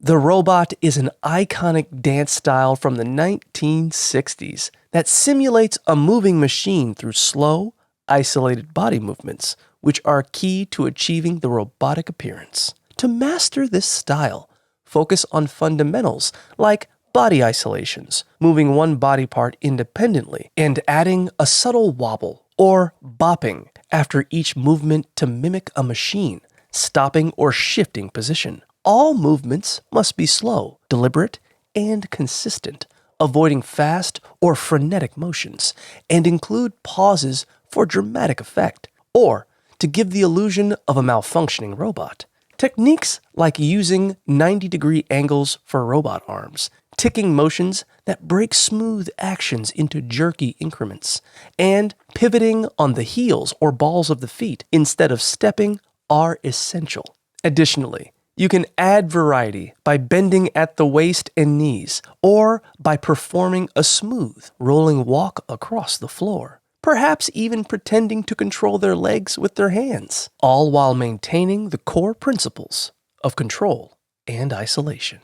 The robot is an iconic dance style from the 1960s that simulates a moving machine through slow, isolated body movements, which are key to achieving the robotic appearance. To master this style, focus on fundamentals like body isolations, moving one body part independently, and adding a subtle wobble or bopping after each movement to mimic a machine, stopping or shifting position. All movements must be slow, deliberate, and consistent, avoiding fast or frenetic motions, and include pauses for dramatic effect, or to give the illusion of a malfunctioning robot. Techniques like using 90-degree angles for robot arms, ticking motions that break smooth actions into jerky increments, and pivoting on the heels or balls of the feet instead of stepping are essential. Additionally, you can add variety by bending at the waist and knees, or by performing a smooth, rolling walk across the floor. Perhaps even pretending to control their legs with their hands, all while maintaining the core principles of control and isolation.